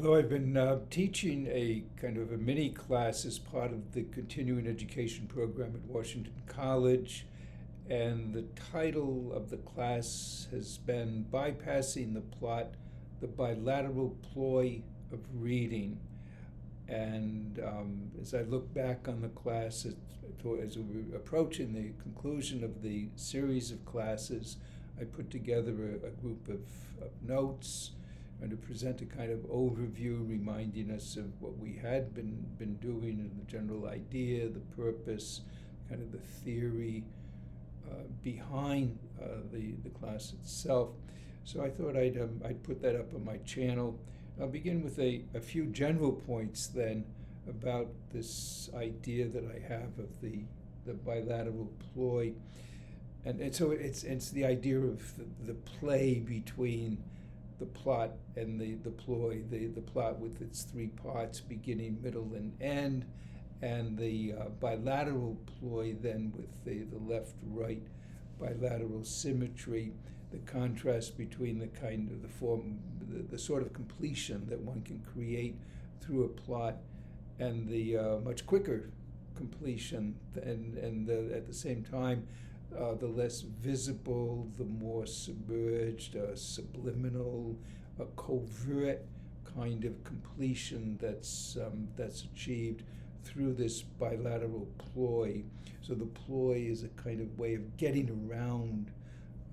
Although I've been teaching a kind of a mini class as part of the continuing education program at Washington College, and the title of the class has been Bypassing the Plot, the Bilateral Ploy of Reading. And as I look back on the class, as we're approaching the conclusion of the series of classes, I put together a group of notes and to present a kind of overview reminding us of what we had been doing and the general idea, the purpose, kind of the theory behind the class itself. So I thought I'd put that up on my channel. I'll begin with a few general points then about this idea that I have of the bilateral ploy. And so it's the idea of the play between the plot and the ploy, the plot with its three parts, beginning, middle, and end, and the bilateral ploy then with the left-right bilateral symmetry, the contrast between the kind of the form, the sort of completion that one can create through a plot and the much quicker completion, and at the same time, the less visible, the more submerged, subliminal, covert kind of completion that's achieved through this bilateral ploy. So the ploy is a kind of way of getting around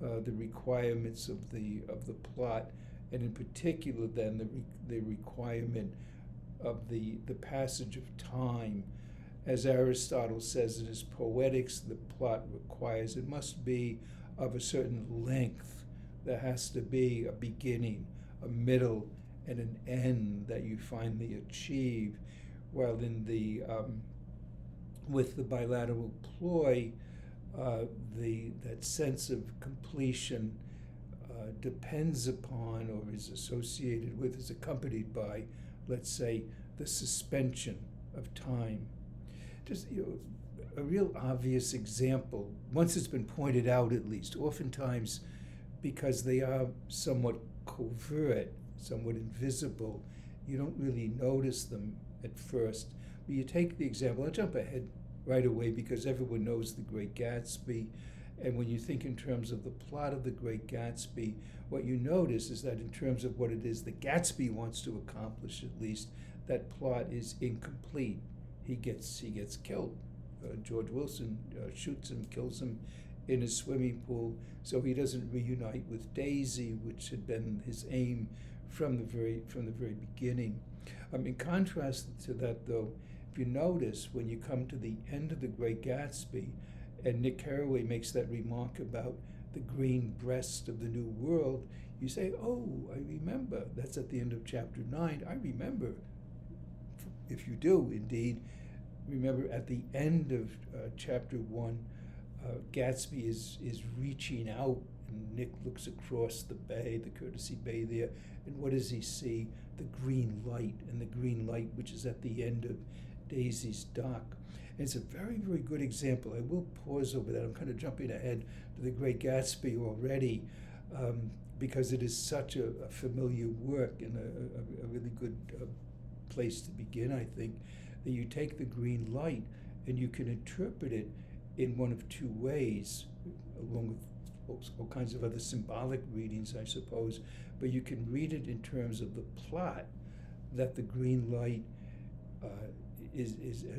the requirements of the plot, and in particular then the requirement of the passage of time. As Aristotle says in his Poetics, the plot requires, it must be of a certain length. There has to be a beginning, a middle, and an end that you finally achieve. While in with the bilateral ploy, that sense of completion depends upon, or is associated with, is accompanied by, let's say, the suspension of time. Just a real obvious example, once it's been pointed out at least, oftentimes because they are somewhat covert, somewhat invisible, you don't really notice them at first. But you take the example, I'll jump ahead right away because everyone knows The Great Gatsby, and when you think in terms of the plot of The Great Gatsby, what you notice is that in terms of what it is that Gatsby wants to accomplish, at least, that plot is incomplete. He gets killed. George Wilson shoots him, kills him in his swimming pool, so he doesn't reunite with Daisy, which had been his aim from the very beginning. In contrast to that, though, if you notice when you come to the end of The Great Gatsby, and Nick Carraway makes that remark about the green breast of the New World, you say, "Oh, I remember." That's at the end of chapter 9. I remember. If you do, indeed, remember at the end of chapter 1, Gatsby is reaching out, and Nick looks across the bay, the Courtesy Bay there, and what does he see? The green light, and the green light which is at the end of Daisy's dock. And it's a very, very good example. I will pause over that. I'm kind of jumping ahead to The Great Gatsby already, because it is such a familiar work and a really good place to begin, I think, that you take the green light and you can interpret it in one of two ways, along with all kinds of other symbolic readings, I suppose, but you can read it in terms of the plot, that the green light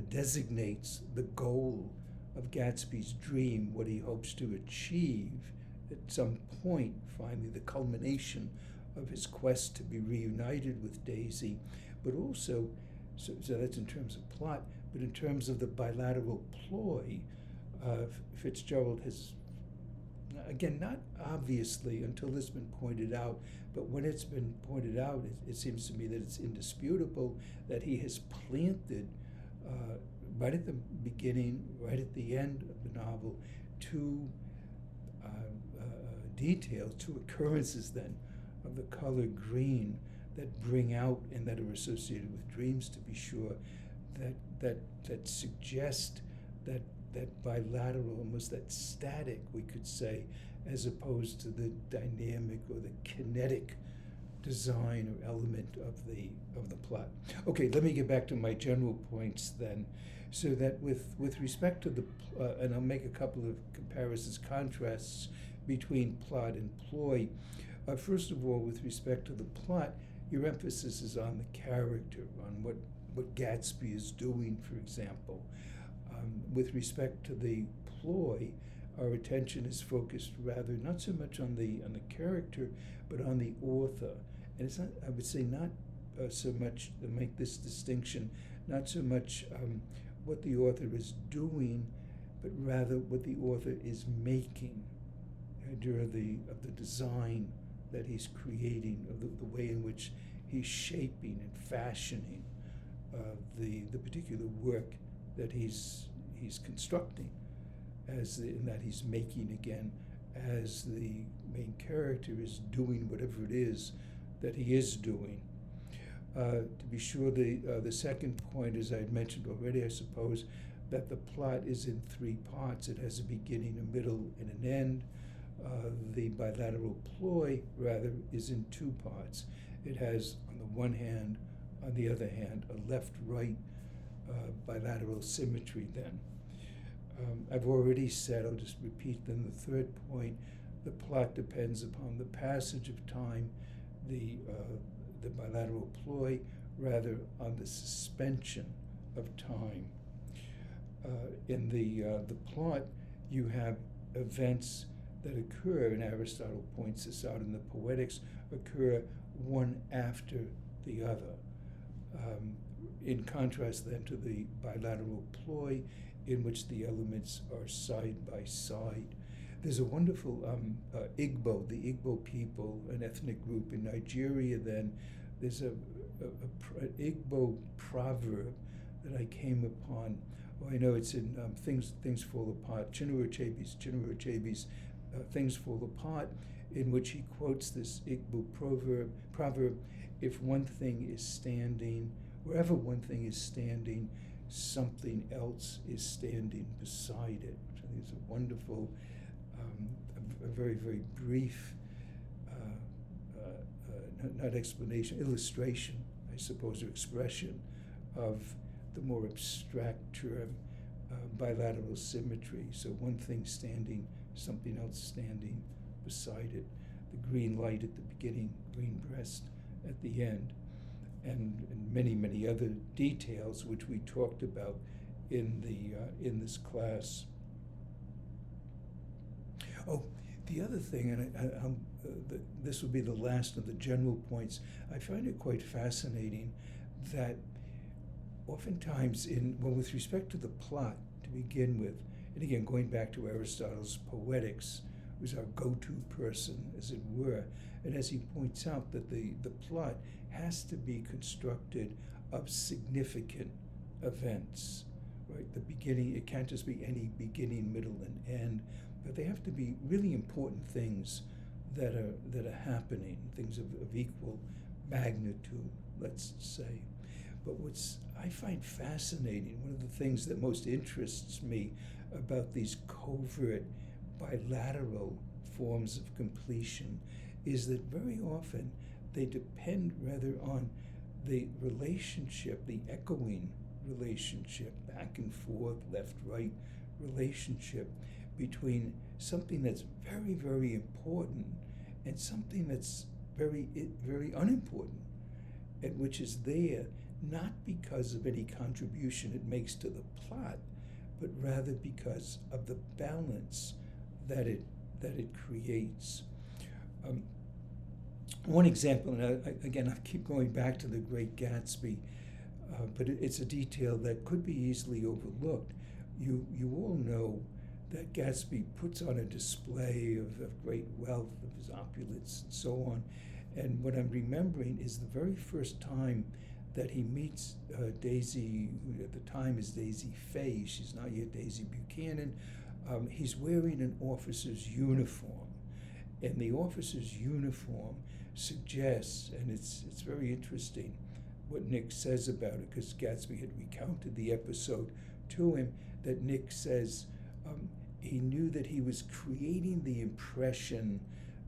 designates the goal of Gatsby's dream, what he hopes to achieve at some point, finally the culmination of his quest to be reunited with Daisy, but also, so that's in terms of plot, but in terms of the bilateral ploy, Fitzgerald has, again, not obviously until it's been pointed out, but when it's been pointed out, it seems to me that it's indisputable that he has planted, right at the beginning, right at the end of the novel, two details, two occurrences then of the color green that bring out and that are associated with dreams, to be sure, that suggest that bilateral, almost that static, we could say, as opposed to the dynamic or the kinetic design or element of the plot. Okay, let me get back to my general points then. So that with respect to and I'll make a couple of comparisons, contrasts between plot and ploy. First of all, with respect to the plot, your emphasis is on the character, on what Gatsby is doing, for example. With respect to the ploy, our attention is focused rather not so much on the character, but on the author. And it's not, I would say, not so much to make this distinction, not so much what the author is doing, but rather what the author is making, of the design that he's creating, of the way in which he's shaping and fashioning the particular work that he's constructing, and that he's making again, as the main character is doing whatever it is that he is doing. To be sure, the second point, as I had mentioned already, I suppose, that the plot is in three parts. It has a beginning, a middle, and an end. The bilateral ploy, rather, is in two parts. It has, on the one hand, on the other hand, a left-right bilateral symmetry then. I've already said, I'll just repeat then the third point, the plot depends upon the passage of time, the bilateral ploy, rather, on the suspension of time. In the plot, you have events that occur, and Aristotle points this out in the Poetics, occur one after the other. In contrast then to the bilateral ploy, in which the elements are side by side. There's a wonderful Igbo, the Igbo people, an ethnic group in Nigeria then. There's an Igbo proverb that I came upon. Well, I know it's in Things Fall Apart, Chinua Achebe's Things Fall Apart, in which he quotes this Igbo proverb, if one thing is standing, wherever one thing is standing, something else is standing beside it, which I think is a wonderful, a very, very brief, not explanation, illustration, I suppose, or expression of the more abstract term, bilateral symmetry. So one thing standing, something else standing beside it. The green light at the beginning, green breast at the end. And many, many other details which we talked about in this class. Oh, the other thing, and this will be the last of the general points, I find it quite fascinating that oftentimes with respect to the plot to begin with, and again going back to Aristotle's Poetics, who's our go-to person, as it were, and as he points out that the plot has to be constructed of significant events, right? The beginning, it can't just be any beginning, middle, and end, but they have to be really important things that are happening, things of equal magnitude, let's say. But I find fascinating, one of the things that most interests me about these covert bilateral forms of completion is that very often they depend rather on the relationship, the echoing relationship, back and forth, left-right relationship between something that's very, very important and something that's very, very unimportant, and which is there not because of any contribution it makes to the plot, but rather because of the balance that it creates. One example, and I keep going back to The Great Gatsby, but it's a detail that could be easily overlooked. You all know that Gatsby puts on a display of great wealth, of his opulence, and so on. And what I'm remembering is the very first time that he meets Daisy, who at the time is Daisy Fay, she's not yet Daisy Buchanan. He's wearing an officer's uniform. And the officer's uniform suggests, and it's very interesting what Nick says about it, because Gatsby had recounted the episode to him, that Nick says he knew that he was creating the impression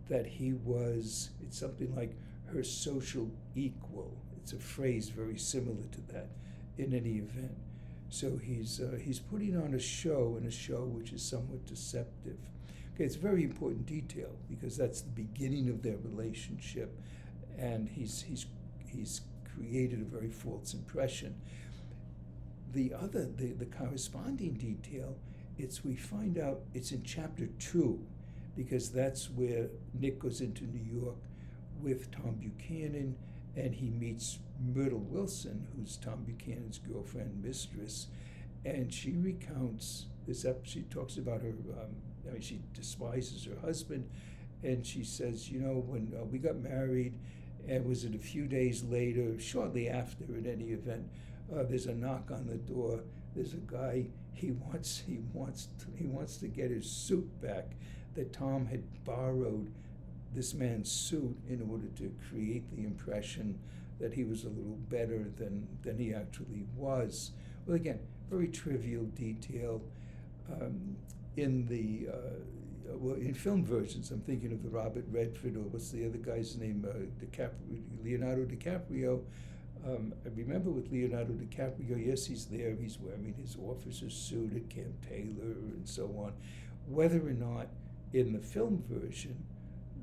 that he was, it's something like her social equal. It's a phrase very similar to that in any event. So he's putting on a show, and a show which is somewhat deceptive. Okay, it's a very important detail because that's the beginning of their relationship, and he's created a very false impression. The corresponding detail, we find out it's in chapter 2, because that's where Nick goes into New York with Tom Buchanan, and he meets Myrtle Wilson, who's Tom Buchanan's girlfriend, mistress, and she recounts this. She talks about her. She despises her husband, and she says, when we got married, and was it a few days later, shortly after, in any event, there's a knock on the door. There's a guy. He wants to get his suit back. That Tom had borrowed this man's suit in order to create the impression that he was a little better than he actually was. Well, again, very trivial detail. In film versions, I'm thinking of the Robert Redford, or what's the other guy's name, Leonardo DiCaprio. I remember with Leonardo DiCaprio, yes, he's there, he's wearing his officer's suit at Camp Taylor and so on. Whether or not in the film version,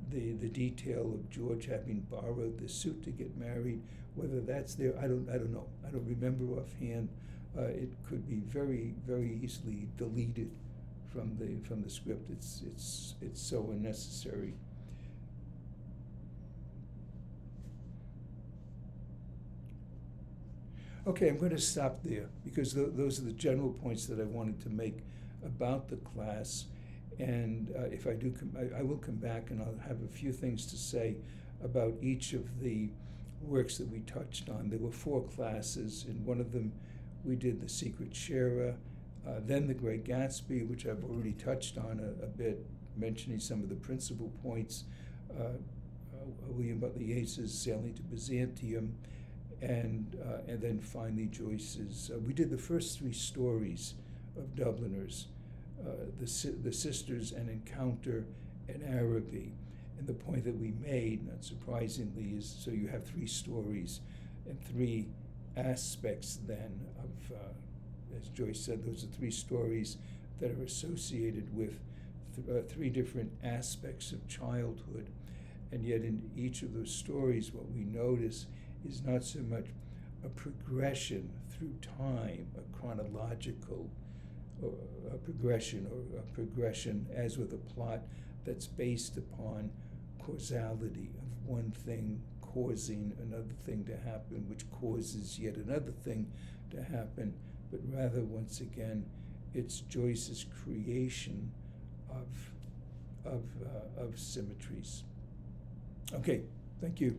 the detail of George having borrowed the suit to get married, whether that's there, I don't know. I don't remember offhand. It could be very, very easily deleted from the script. It's so unnecessary. Okay, I'm going to stop there because those are the general points that I wanted to make about the class. And if I do, I will come back and I'll have a few things to say about each of the works that we touched on. There were 4 classes. In one of them, we did The Secret Sharer, then The Great Gatsby, which I've already touched on a bit, mentioning some of the principal points. William Butler Yeats's Sailing to Byzantium, and then finally Joyce's. We did the first 3 stories of Dubliners. The Sisters, An Encounter, and Araby. And the point that we made, not surprisingly, is so you have 3 stories and 3 aspects then of, as Joyce said, those are 3 stories that are associated with 3 different aspects of childhood. And yet in each of those stories, what we notice is not so much a progression through time, a chronological a progression as with a plot that's based upon causality of one thing causing another thing to happen, which causes yet another thing to happen, but rather, once again, it's Joyce's creation of symmetries. Okay, thank you.